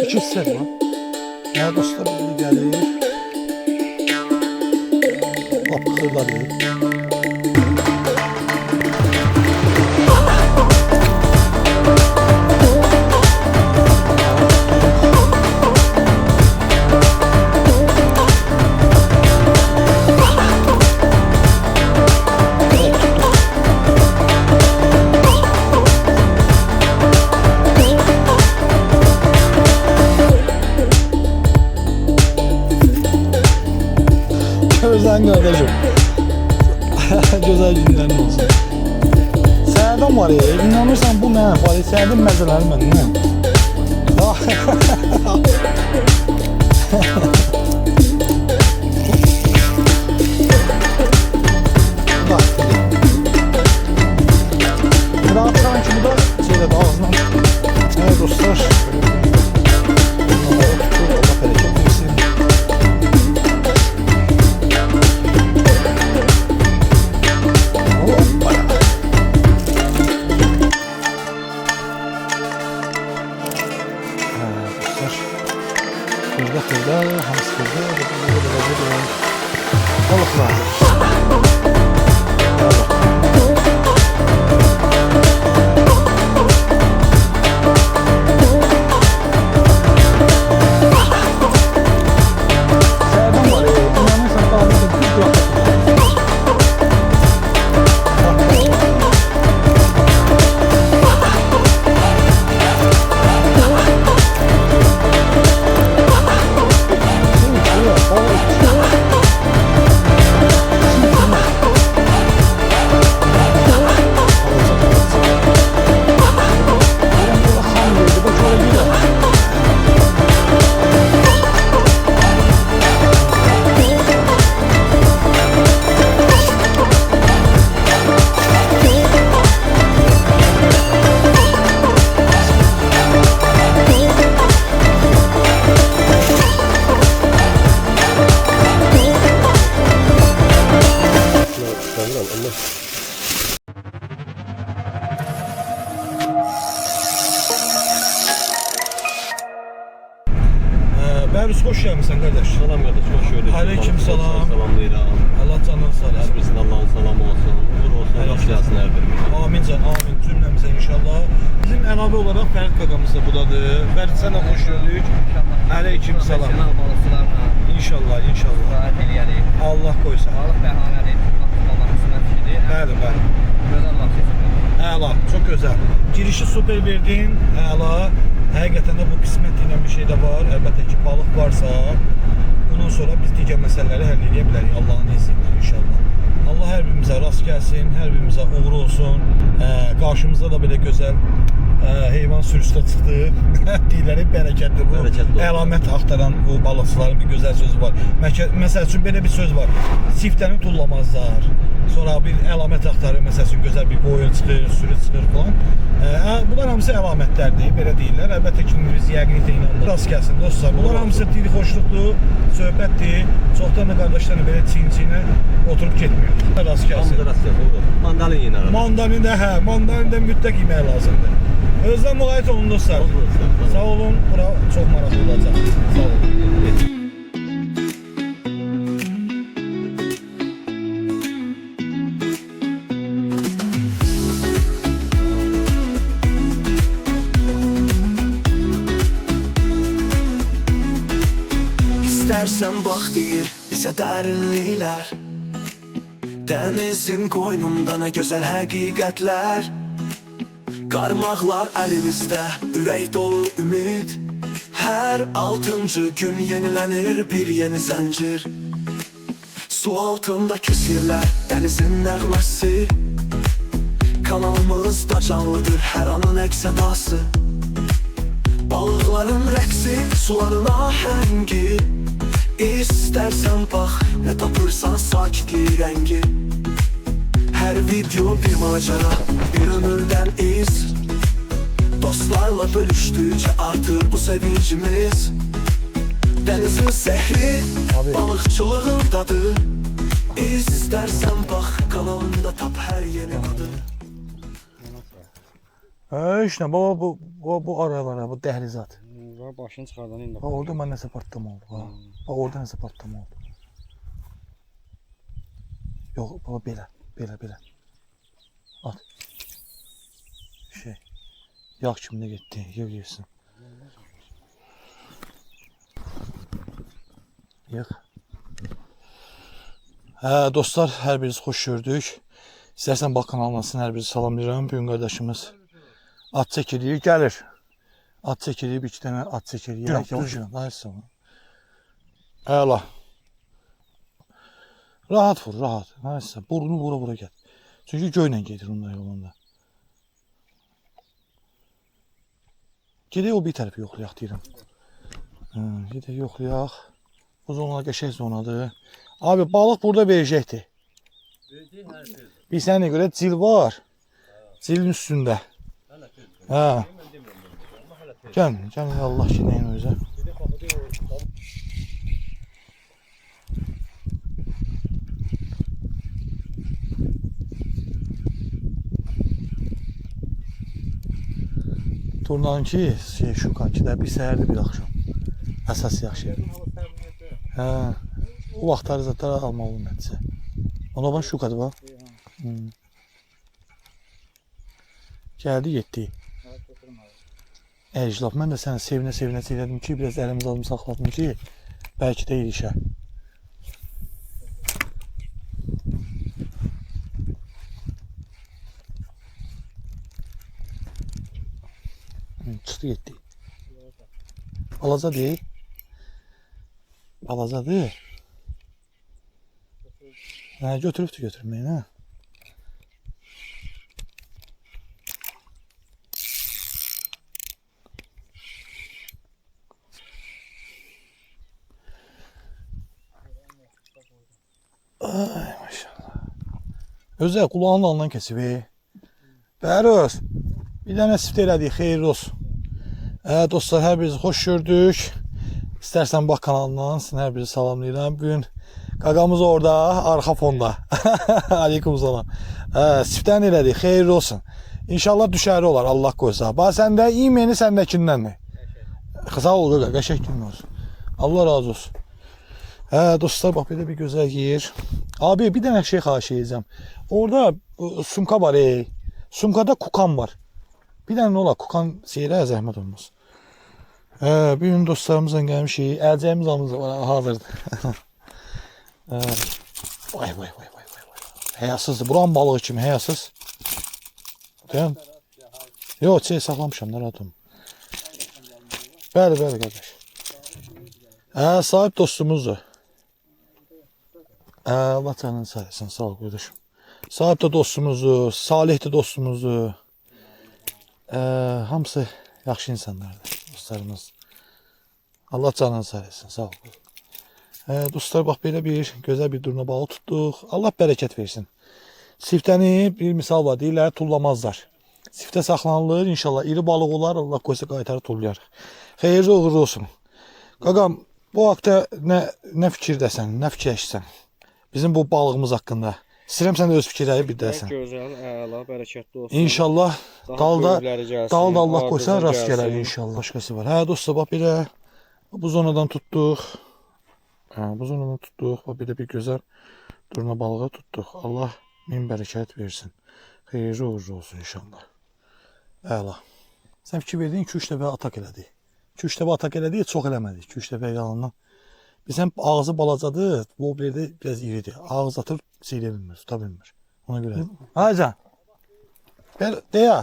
İki sır var. Ya dostlar biri gelir. Apkırlar değil. Özden kardeşim. Güzel günlerin olsun. Sənədən var ya, inanırsan bu mənə var ya, sənədin məzələri mənə. Rahat sanki bu da şeydə də ağzından. Evet dostlar. Allah bereket versin. Kırda, hamskırda, balıklar. Bəbris, hoş gelmişsin kardeş. Salam kardeş, hoş gördük. Aleyküm salam. Salamlayıram. Allah canını sağ Her olsun. birisinin Allah'ın salamı olsun. Uğur olsun, rast gelsin her birimiz. Amin can, amin cümlemize inşallah. Bizim əlavə olaraq Fərid qaqamız da budadır. Fərid, sənə xoş gördük. Aleyküm salam. Balıqçılarla İnşallah, inşallah. rahat eləyərik. Allah qoysa. Balıq bəhanədir. Allahın hizmətçidir. Bəli, bəli. Gözəl vaxt keçirdik. Əla, çok güzel. Girişi süper verdin, əla. Həqiqətən də bu qismət ilə bir şey də var. Əlbəttə ki, balıq varsa, bundan sonra biz digər məsələləri həll edə bilərik Allahın izni ilə inşallah. Allah hər birimizə rast gəlsin, hər birimizə uğur olsun. Qarşımızda da belə gözəl heyvan sürüsü də çıxdı. Deyirlər, bərəkətli bu. Bərəkətli olsun. Əlamət axtaran bu balıqçıların bir gözəl sözü var. Məsəl üçün belə bir söz var. Siftəni tullamazlar. Sonra bir əlamət axtarır, məsəl üçün gözəl bir qoyun çıxır, sürü çıxır falan. Bunlar hamısı əlamətlərdir, belə deyirlər. Əlbəttə ki, biz yəqinliklə inanırıq. Rast gəlsin dostlar. Bunlar hamısı dili xoşluqdur, söhbətdir. Çoxdan da qardaşlarla belə çiyin-çiyinə oturub getmiyor. Rast gəlsin. Hamıda rast gelsin, uğur. Mandalin yine arada. Mandalin də mütləq yemək lazımdır. Özdən müğayət olun dostlar. Oldu dostlar. Sağ olun, bura çox maraqlı olacaq. Sağ olun. İstersen bak değil bize derinlikler. Denizin koynunda ne güzel hakikatler. Qarmaqlar əlimizdə, ürək dolu ümid. Hər 6-cı gün yenilənir bir yeni zəncir. Su altında kesirlər, dənizin nəğməsi. Kanalımızda canlıdır hər anın əks-sədası. Balıqların rəqsi, suların ahəngi. İstərsən bax, nə tapırsan sakitlik rəngi. Her video bir macera, bir ömürden iz. Dostlarla bölüştükçe artır bu sevincimiz. Denizin zehri, balıkçılığın tadı. İstersen bak, kanalında tap her yeni adı. İşte baba bu aralara, bu dəhlizat. Bax başını çıxardan indi. Bax orada mən nəsə partlama oldu. Bax orada nəsə partlama oldu. Yox, baba belə. At. Yağ kimdə getdi? Yığ yesin. Yığ. Dostlar, hər biriniz xoş gördük. İstərsən bax kanalınasın, hər birinizi salamlayıram. Bugün qardaşımız at çəkiliyi gəlir. At çəkiliyi, bir iki dənə at çəkiliyi. Yaxşı, daha Əla. Rahat vur, rahat. Nəysə, burnu vura gəl. Çünki göylə gedir onlar yolunda. Gedək o bir tərəfi yoxlayaq deyirəm. Gedək yoxlayaq. Bu zona qəşəng zonadır. Abi balıq burada verəcəkdir. Bir sənə görə cil var. Cilin üstündə. Gəl Allah ki nəyin özə. Turnanki, şukanki də bir səhərdir, bir axşam. Əsas yaxşı. O vaxtları zatlar almalı nəticə. Ona bax şukadır bax. Gəldi, getdi. Əclaf, mən də səni sevinə elədim ki, biraz əlimiz alımı saxladım ki, bəlkə də ilişə. Çıxdı, getdi. Balaca deyil. Balacadır. Götürübdür götürməyin, hə? Ay maşallah. Özəl qulağının alından kesib. Bəruz. Bir dənə sift elədik, xeyirli olsun. Dostlar, hər birinizi xoş gördük. İstərsən bax kanalından, sizin hər birinizi salamlayıram. Bugün qaqamız orada, arxa fonda. Aleyküm salam. Siftdən elədik, xeyirli olsun. İnşallah düşəri olar, Allah qoysa. Bax, səndə imeni səndəkindəndir. Sağ ol, qaqa, qəşək gün olsun. Allah razı olsun. Dostlar, bax, belə bir gözəl yer. Abi, bir dənə şey xahiş edəcəm. Orada sumka var, sumkada kukan var. Bir dənə nə olar, kukan seyirə zəhmət olmaz. Bugün dostlarımızla gəlmişik. Əlcəyimiz hazırdır. Vay. Həyasızdır. Buranın balığı kimi həyasız. Deyəm. Yox, saxlamışam, nə rahatım. Bəli, qardaş. Sahib dostumuzdur. Allah canını sağ etsin, sağ ol qardaşım. Sahib də dostumuzdur, Salih də dostumuzdur. Hamısı yaxşı insanlardır, dostlarımız. Allah canını sağ etsin, sağ ol. Dostlar, bax, belə bir gözəl bir durna balığı tutduq. Allah bərəkət versin. Siftəni bir misal var, deyirlər, tullamazlar. Siftə saxlanılır, inşallah iri balıq olar, Allah qoysa qaytarı tullayarıq. Xeyirli uğurlu olsun. Qaqam, bu haqda nə fikirdəsən, nə fikirləşsən? Bizim bu balığımız haqqında. İstəyirəm sən də öz fikirləri bir dəsən. Gözəl, əla, bərəkətli olsun. İnşallah dalda Allah qoysa rast gələr inşallah. Başqası var. Dostlar, bax belə bu zonadan tutduq. Bu zonadan tutduq. Bax belə bir gözəl durna balığı tutduq. Allah min bərəkət versin. Xeyirli uğurlu olsun inşallah. Əla. Sən fikir verdin 2-3 dəfə atak elədik. 2-3 dəfə atak elədik, çox eləmədik. 2-3 dəfə yalandan. Bizən ağzı balacadır, woblerdə biraz iridir. Ağız atır, seylə bilmir, tuta bilmir. Ona görə. Aycan. Deyə.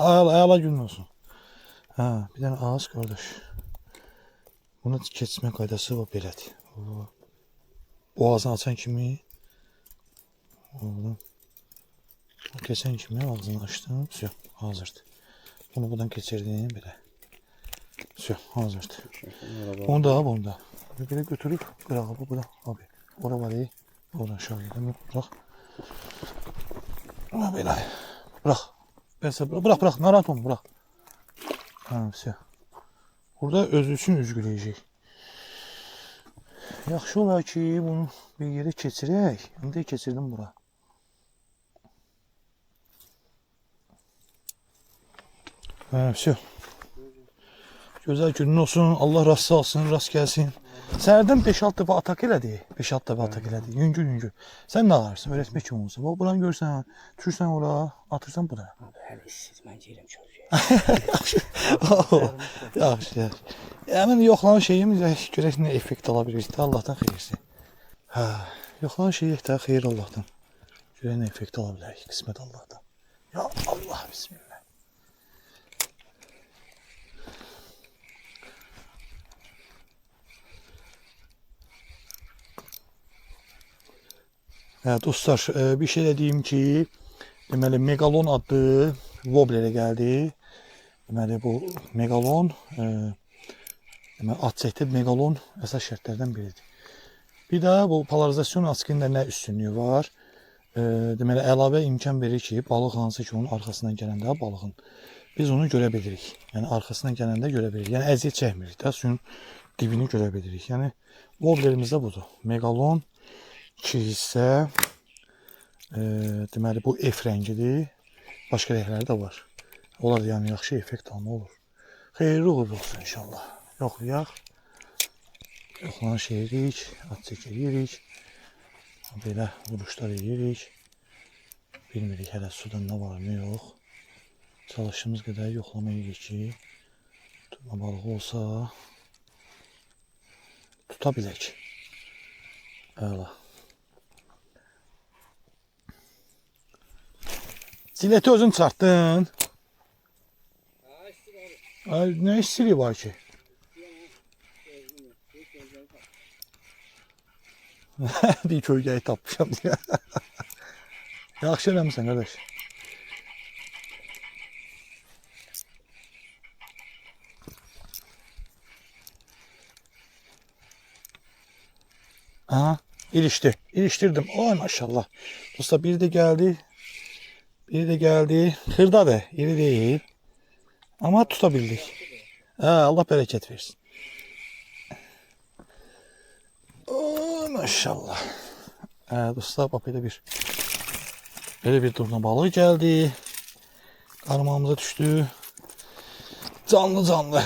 Əla gün olsun. Bir dənə ağız qardaş. Bunu keçmə qaydası var belədir. Boğazını açan kimi. Keçən kimi ağzını açdım. Hazırdır. Bunu buradan keçirdim belə. Hazırdır. Bunu da. Belə götürüb qırağı bu da abi. Ora var ey. Oradan aşağı gedim. Bırak. Belə. Bırak. Narahat olma, bırak. Burada özü üçün üzgüləyəcək. Yaxşı olar ki, bunu bir yere keçirək. İndi keçirdim bura. Gözəl günün olsun. Allah rast alsın, rast gəlsin. Səhərdən 5-6 dəfə atak elədi. 5-6 dəfə atak elədi. Yüngül. Sən nə alarsan? Öyrətmək kimi olsun. Buranı görsən, düşürsən ora, atırsan bura. Hələ siz mən deyirəm çox. Yaxşı. Həmin yoxlanan şeyimiz görək nə effekt ala bilirik də Allahdan xeyirsin. Hə, yoxlanan şey də xeyir Allahdan. Görək nə effekt ala bilərik qismət Allahdan. Ya Allah bismillah. Evet dostlar, bir şey de diyeyim ki, deməli Megalon adlı Wobbler'e geldi. Deməli bu Megalon, deməli ACT Megalon əsas şərtlərdən biridir. Bir də bu polarizasyon açığında nə üstünlüyü var? Deməli əlavə imkan verir ki, balıq hansı ki onun arxasından gələndə balığın biz onu görə bilirik. Yəni arxasından gələndə görə bilirik. Yəni əziyyət çəkmirik də, suyun dibini görə bilirik. Yəni Wobbler'imiz də budur. Megalon 2 hissə, deməli bu F rəngidir. Başqa rəngləri də var. Onlar da yəni yaxşı effekt alma olur. Xeyirli uğurlu olsun inşallah. Yoxlayaq. Yoxlanan şey edirik. At çəkirik. Belə vuruşlar edirik. Bilmirik hələ suda nə var, nə yox. Çalışdığımız qədər yoxlama edirik ki, tutma balığı olsa tuta bilək. Əla. Zileti özün çıxartdın. Ay, nə istiliyi var ki? Bir kölgəyi tapmışam diye. Yaxşı eləmişsən qardaş. Aha, ilişti. İliştirdim. Ay maşallah. Dostlar bir de geldi. Bir de geldi. Hırdadır. İri değil. Ama tutabildik. Allah bereket versin. Oh, maşallah. Dostlar bak böyle bir durna balığı geldi. Karmağımıza düştü. Canlı.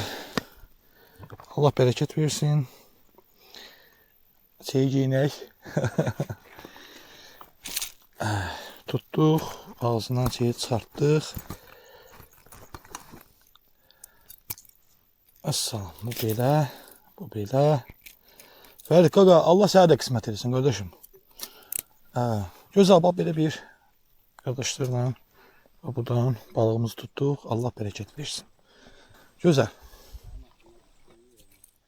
Allah bereket versin. Sevgiyinek. Tuttuk. Ağzından şeyi çıkarttık. Assalam. Bu belə. Bu belə. Fərid qaqa, Allah sənə də qismət edesin qardaşım. Gözəl bax belə bir qardaşlarla buradan balığımızı tuttuk. Allah bereket versin. Gözəl.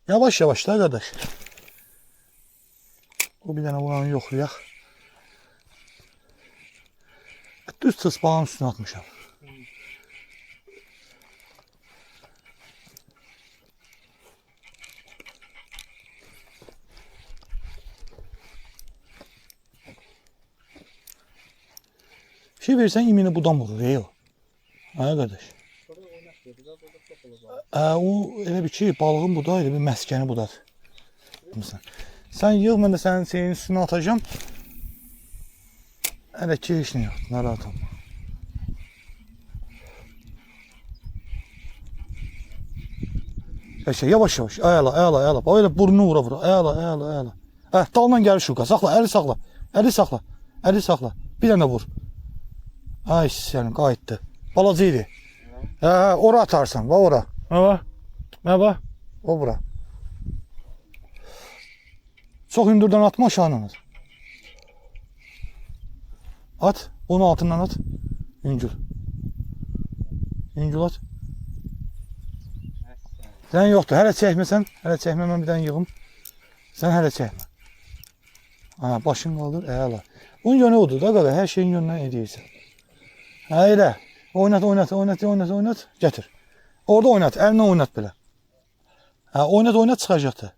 Yavaş da qardaş. Bu bir dənə buranı yoxlayaq. Düz tısbağın üstüne atmışam. Bir şey verirsen imini budan vurur ey o. Ha kardeş. O elə bir ki balığın buda, elə bir məskəni budadır. Sen yığ, mən də sənin şeyin üstüne atacağım. Hələ ki heç nə yoxdur, narahat olma. Yavaş. Ayala. Bax elə burnunu vura. Ayala. Dalından gəlir şuka. Saxla, əli saxla. Bir dənə vur. Ay sənin qayıtdı. Balaca idi. Ora atarsan, bax ora. Bax. O bura. Çox hündürdən atma, aşağıdan at. At, onu altından at. Yüngül at. Sən yoxdur, hələ çəkməsən, mən bir dənə yığım. Sən hələ çəkmə. Başın qaldır, əla. Onun yönü odur da qaqa, hər şeyin yönündən edirsən. Elə, oynat, gətir. Orada oynat, əlinə oynat belə. Oynat, çıxacaqdır.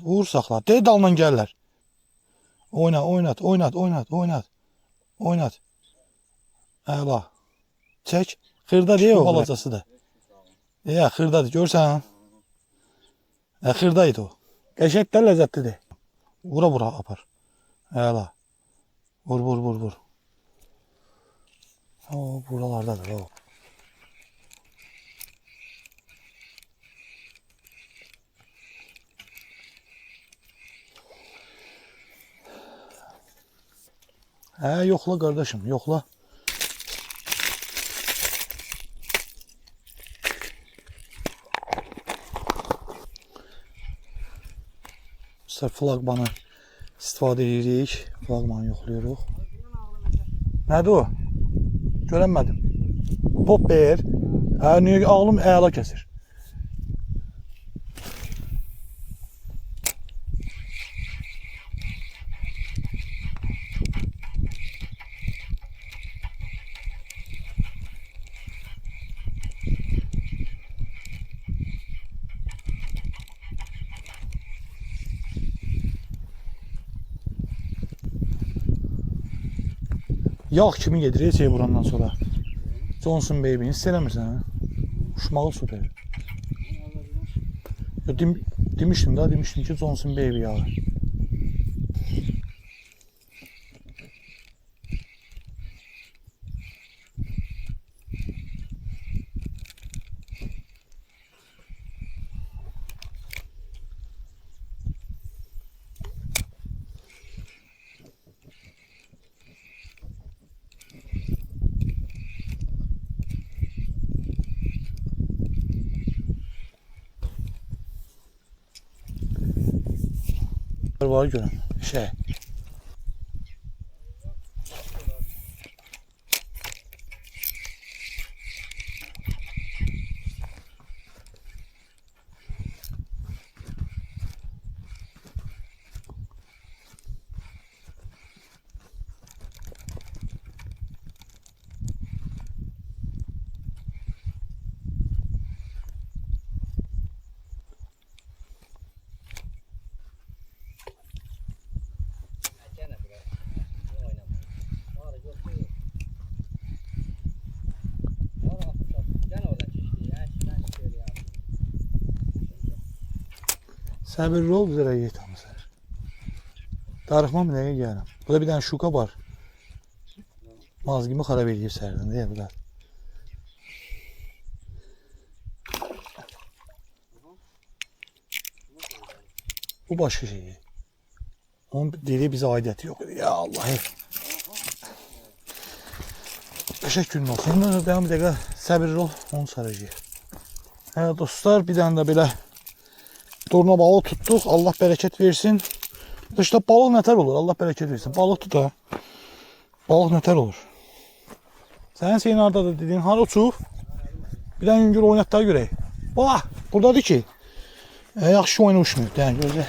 Vur, saxla, de dalından gəlirlər. Oynat. Əla. Çək. Xırda deyə o balacasıdır. Xırdadır, görsən. Xırdaydı o. Qəşəklər ləzzətlidir. Vura apar. Əla. Vur. Buralardadır o. Hə, yoxla qardaşım, yoxla. Dostlar, flaqmanı istifadə edirik. Flaqmanı yoxlayırıq. Nədir o? Görənmədim. Popper. Hə, niyə ağlım əla kəsir. Yağ kimi gedir şey vurandan sonra. Johnson Baby'ni hiss eləmirsən hə? Uçmağı süper. Demiştim ki Johnson Baby yağı. Var görün. Səbirli ol, bizə rəy yetamızlar. Darıxma mı nəyə gələm? Burada bir dənə şuka var. Mazgimi xarab edib sərdən, deyə bu da. Bu başqa şey. Onun dediği bize aidiyyəti yox idi. Ya Allah. Təşəkkür olsun. Devam edək. Səbirli ol, onu saracağıq. Hə dostlar, bir dənə də belə durna balığı tutduq. Allah bərəkət versin. İşte balıq nətər olur? Allah bərəkət versin. Balıq tut ha. Balıq nətər olur? Sənin şeyin hardadır dediyin? Har uçub? Bir dənə yüngül oynat da görək. Bax, buradadır ki. Yaxşı oyunu uçmuyor. Deyən gözlə.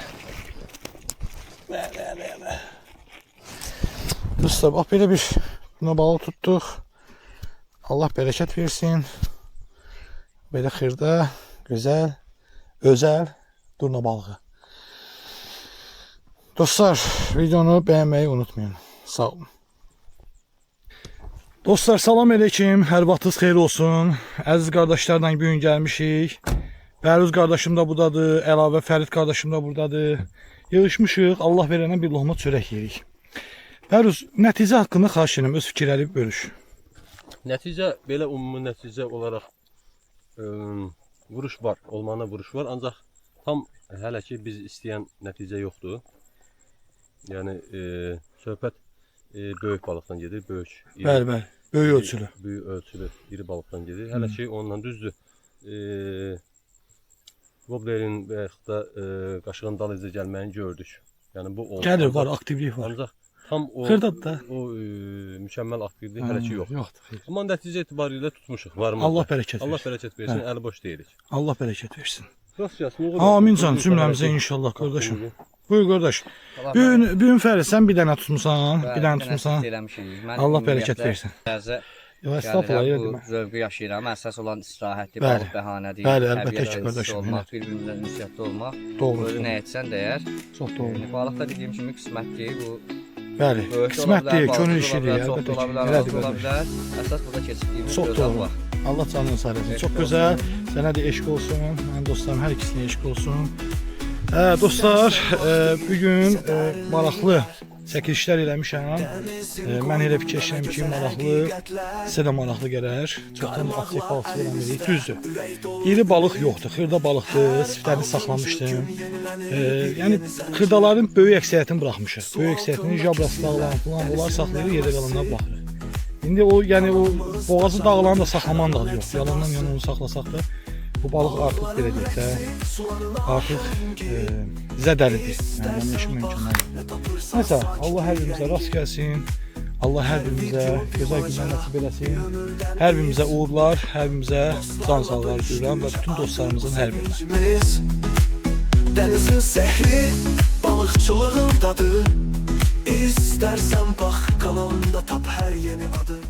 Dostlar, bax belə bir durna balığı tutduq. Allah bərəkət versin. Belə xırda, gözəl, özəl durna balığı. Dostlar, videonu beğenmeyi unutmayın. Sağ olun. Dostlar, salam aleyküm. Hər vaxtınız xeyir olsun. Əziz qardaşlarla bu gün gəlmişik. Bəruz qardaşım da buradadır. Əlavə Fərid qardaşım da buradadır. Yığışmışıq. Allah verənə bir loğma çörək yeyirik. Bəruz, nəticə haqqında xahiş edirəm. Öz fikirləri bölüş. Nəticə, belə ümumi nəticə olaraq vuruş var. Olmağına vuruş var. Ancaq tam hələ ki biz istəyən nəticə yoxdur. Yəni söhbət böyük balıqdan gedir, Bəli, bəli. Böyük ölçülü. Böyük ölçülü iri balıqdan gedir. Hələ ki onunla düzdür. Wobblerin və yaxud da qaşığın dal izə gəlməyini gördük. Yəni bu oldu. Gəlir, var, aktivlik var. Ancaq tam o mükəmməl aktivlik hələ ki yoxdur. Yoxdur. Amma nəticə etibarilə tutmuşuq. Varmı? Allah bərəkət versin. Allah bərəkət versin. Əli boş deyilik. Allah bərəkət versin. Rast gəlsin. Amin can cümləmizə inşallah qardaşım. Buyur qardaş. Bugün Fərid sən bir dənə tutmusan, bir dənə tutmusan. Allah bərəkət versin. Estağfurullah, bu zövqü yaşayıram. Əsas olan istirahətdir, balıq bəhanədir. Bəli, əlbəttə ki, qardaşım. Bir-birimizdən ünsiyyətli olmaq. Doğru. Nə etsən dəyər. Çox doğru. Balıq da dediyim kimi qismətdir. Bu bəli, qismətdir, könül işidir, əlbəttə ki. Elədir qardaş. Əsas burada keçirdiyimiz gözəl var. Allah canını sağ eləsin. Çox gözəl. Sənə də eşq olsun. Mənim dostlarım hər ikisinə eşq olsun. Dostlar, bugün maraqlı çəkilişlər eləmişəm. Mən elə fikirləşirəm ki, maraqlı, sizə də maraqlı gələr. Çoxdan da aktiv balıqçılıq eləmirik, düzdür. İri balıq yoxdur, xırda balıqdır, siftəni saxlamışdım. Yəni xırdaların böyük əksəriyyətini buraxmışıq. Böyük əksəriyyətini jabrası dağılan falan onlar saxlayırıq, yerdə qalanına baxırıq. İndi o, yəni o boğazı dağılanı da saxlaman da yox. Yalandan yana onu saxlasaq da bu balıq artıq belə deyək də, artıq zədəlidir. Yəni onun işi mümkün deyil. Nəysə, Allah hər birimizə rast gəlsin. Allah hər birimizə gözəl günlər nəsib eləsin. Hər birimizə uğurlar, hər birimizə can sağlıqları duyuram və bütün dostlarımızın hər birinə. Denizin sehri, balıkçılığın tadı. İstersen bak kanalında tap her yeni adı.